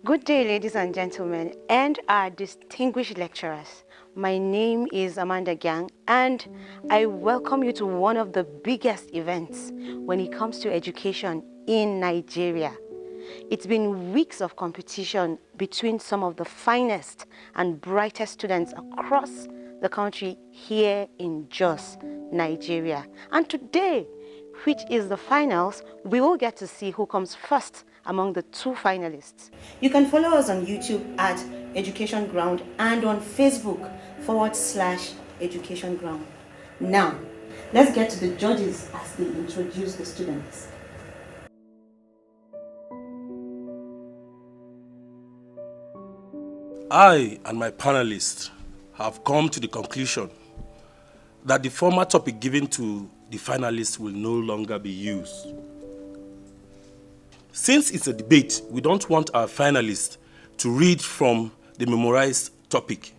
Good day, ladies and gentlemen, and our distinguished lecturers. My name is Amanda GYANG, and I welcome you to one of the biggest events when it comes to education in Nigeria. It's been weeks of competition between some of the finest and brightest students across the country here in Jos, Nigeria. And today, which is the finals, we will get to see who comes first among the two finalists. You can follow us on YouTube at Education Ground and on Facebook /Education Ground. Now, let's get to the judges as they introduce the students. I and my panelists have come to the conclusion that the former topic given to the finalists will no longer be used. Since it's a debate, we don't want our finalists to read from the memorized topic.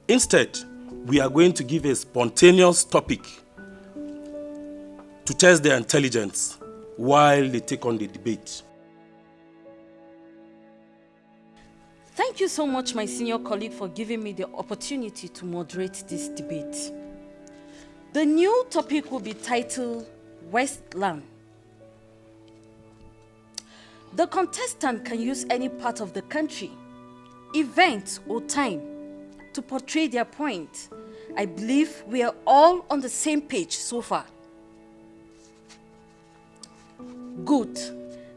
Instead, we are going to give a spontaneous topic to test their intelligence while they take on the debate. Thank you so much, my senior colleague, for giving me the opportunity to moderate this debate. The new topic will be titled Westland. The contestant can use any part of the country, event, or time to portray their point. I believe we are all on the same page so far. Good.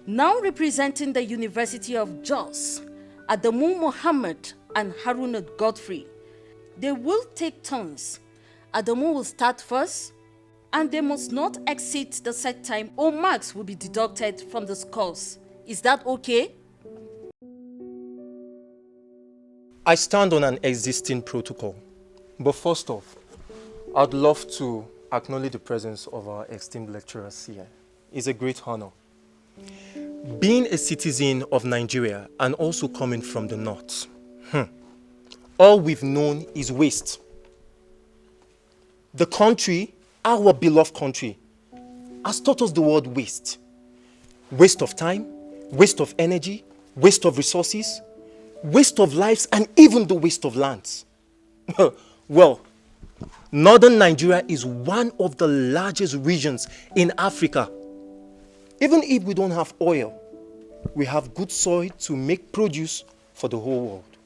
Now representing the University of Jos, ADAMU Mohammed and Haruna Godfrey. They will take turns. ADAMU will start first, and they must not exceed the set time or marks will be deducted from the scores. Is that okay? I stand on an existing protocol. But first off, I'd love to acknowledge the presence of our esteemed lecturers here. It's a great honor. Being a citizen of Nigeria and also coming from the north, all we've known is waste. The country, our beloved country, has taught us the word waste. Waste of time, waste of energy, waste of resources, waste of lives, and even the waste of lands. Well, northern Nigeria is one of the largest regions in Africa. Even if we don't have oil, we have good soil to make produce for the whole world.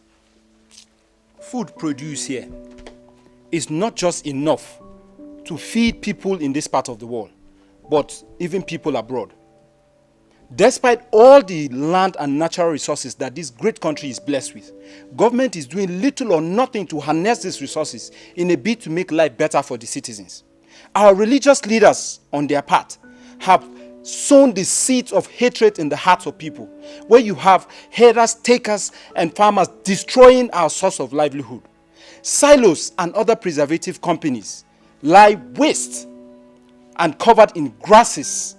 Food produced here is not just enough to feed people in this part of the world, but even people abroad. Despite all the land and natural resources that this great country is blessed with, government is doing little or nothing to harness these resources in a bid to make life better for the citizens. Our religious leaders, on their part, have sown the seeds of hatred in the hearts of people, where you have herders, takers, and farmers destroying our source of livelihood. Silos and other preservative companies lie waste and covered in grasses,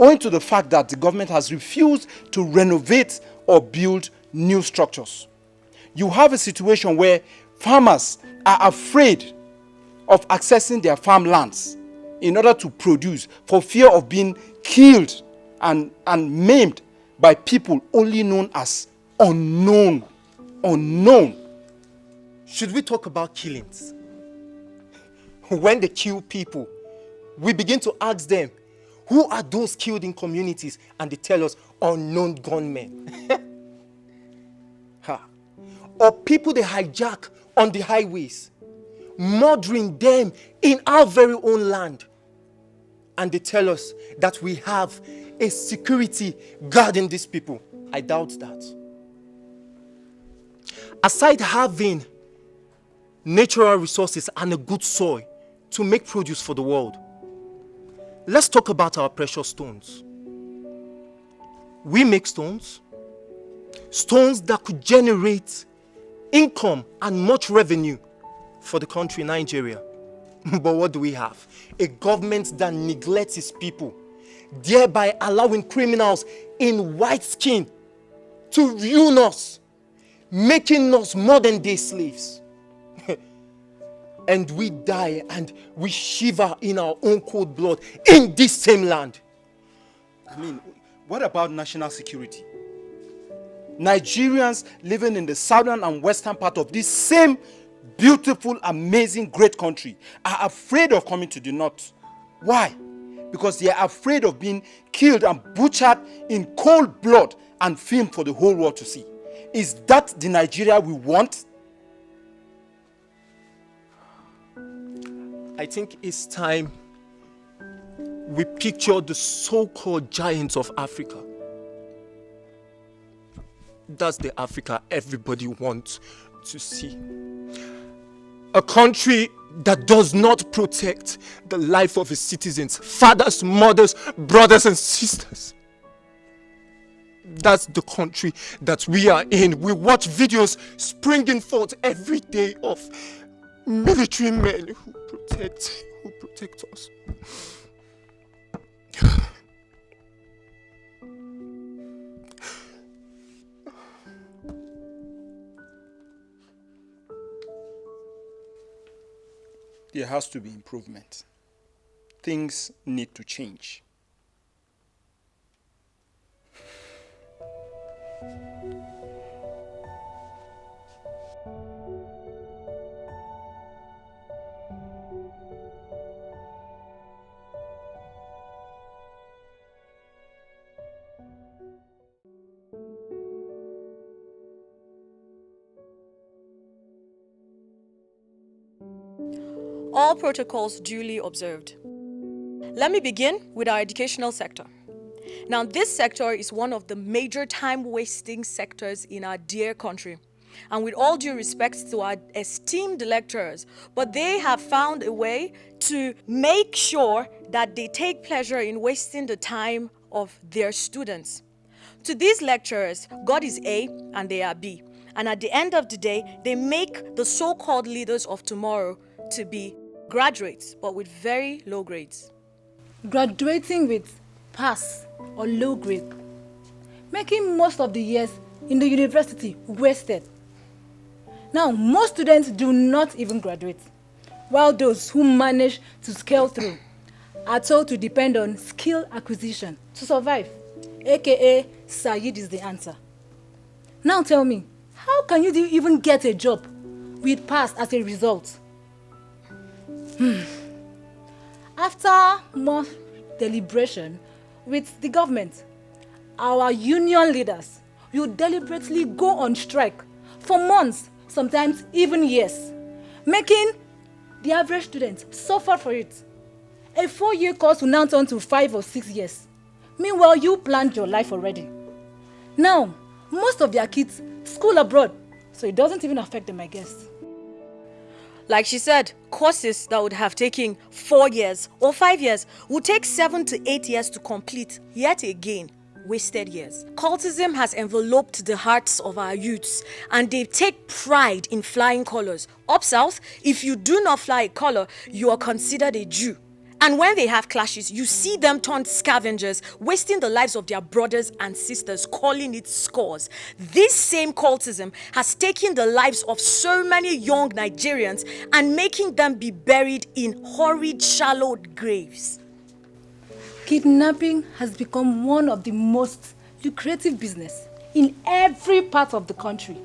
owing to the fact that the government has refused to renovate or build new structures. You have a situation where farmers are afraid of accessing their farmlands in order to produce for fear of being killed and maimed by people only known as unknown. Unknown. Should we talk about killings? When they kill people, we begin to ask them, who are those killed in communities? And they tell us, unknown gunmen. Or people they hijack on the highways, murdering them in our very own land. And they tell us that we have a security guarding these people. I doubt that. Aside having natural resources and a good soil to make produce for the world, let's talk about our precious stones. We make stones that could generate income and much revenue for the country Nigeria. But what do we have? A government that neglects its people, thereby allowing criminals in white skin to ruin us, making us modern day slaves. And we die and we shiver in our own cold blood in this same land. I mean, what about national security? Nigerians living in the southern and western part of this same beautiful, amazing, great country are afraid of coming to the north. Why? Because they are afraid of being killed and butchered in cold blood and filmed for the whole world to see. Is that the Nigeria we want? I think it's time we picture the so-called giants of Africa. That's the Africa everybody wants to see. A country that does not protect the life of its citizens, fathers, mothers, brothers and sisters. That's the country that we are in. We watch videos springing forth every day of military men who protect us. There has to be improvement. Things need to change. All protocols duly observed. Let me begin with our educational sector. Now, this sector is one of the major time-wasting sectors in our dear country. And with all due respect to our esteemed lecturers, but they have found a way to make sure that they take pleasure in wasting the time of their students. To these lecturers, God is A and they are B. And at the end of the day, they make the so-called leaders of tomorrow to be graduates, but with very low grades. Graduating with pass or low grade, making most of the years in the university wasted. Now, most students do not even graduate, while those who manage to scale through are told to depend on skill acquisition to survive, aka Sayid is the answer. Now tell me, how can you even get a job with pass as a result? After more deliberation with the government, our union leaders will deliberately go on strike for months, sometimes even years, making the average student suffer for it. A 4-year course will now turn to 5 or 6 years. Meanwhile, you planned your life already. Now, most of their kids school abroad, so it doesn't even affect them, I guess. Like she said, courses that would have taken 4 years or 5 years would take 7 to 8 years to complete. Yet again, wasted years. Cultism has enveloped the hearts of our youths, and they take pride in flying colors. Up south, if you do not fly a color, you are considered a Jew. And when they have clashes, you see them turn scavengers, wasting the lives of their brothers and sisters, calling it scores. This same cultism has taken the lives of so many young Nigerians and making them be buried in horrid, shallow graves. Kidnapping has become one of the most lucrative business in every part of the country.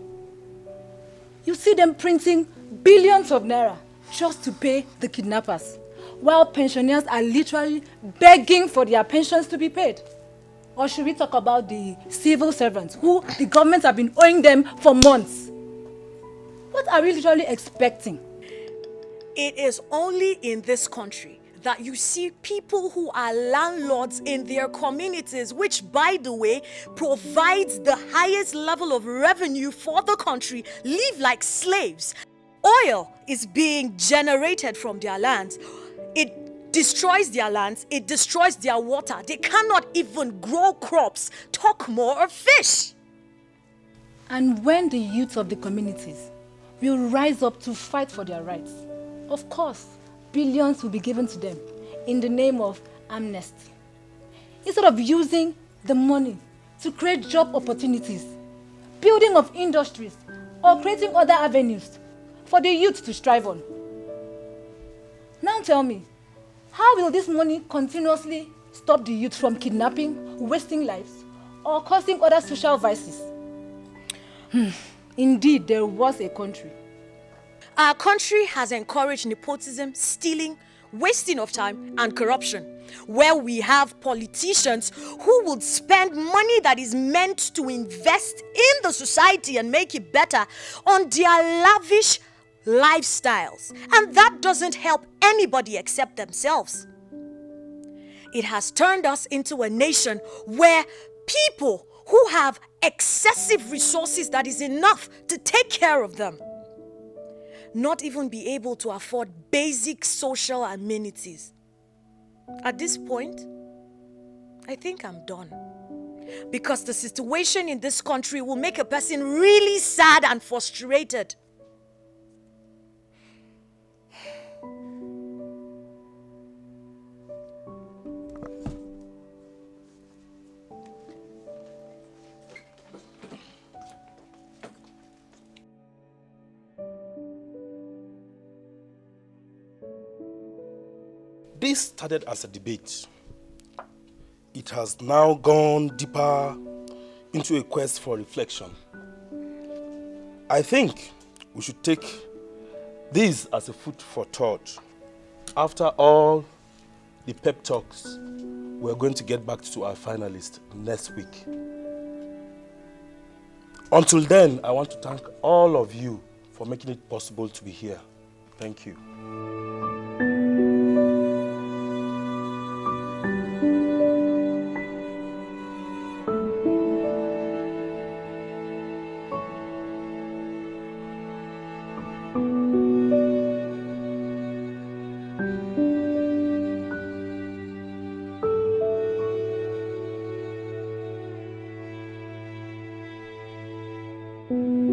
You see them printing billions of naira just to pay the kidnappers, while pensioners are literally begging for their pensions to be paid. Or should we talk about the civil servants who the government have been owing them for months? What are we literally expecting? It is only in this country that you see people who are landlords in their communities, which, by the way, provides the highest level of revenue for the country, live like slaves. Oil is being generated from their lands. It destroys their lands, it destroys their water. They cannot even grow crops, talk more of fish. And when the youth of the communities will rise up to fight for their rights, of course, billions will be given to them in the name of amnesty. Instead of using the money to create job opportunities, building of industries, or creating other avenues for the youth to strive on. Now tell me, how will this money continuously stop the youth from kidnapping, wasting lives, or causing other social vices? Indeed, there was a country. Our country has encouraged nepotism, stealing, wasting of time, and corruption, where we have politicians who would spend money that is meant to invest in the society and make it better on their lavish lifestyles. And that doesn't help anybody except themselves. It has turned us into a nation where people who have excessive resources that is enough to take care of them not even be able to afford basic social amenities. At this point, I think I'm done. Because the situation in this country will make a person really sad and frustrated. This started as a debate. It has now gone deeper into a quest for reflection. I think we should take this as a food for thought. After all the pep talks, we're going to get back to our finalists next week. Until then, I want to thank all of you for making it possible to be here. Thank you. you.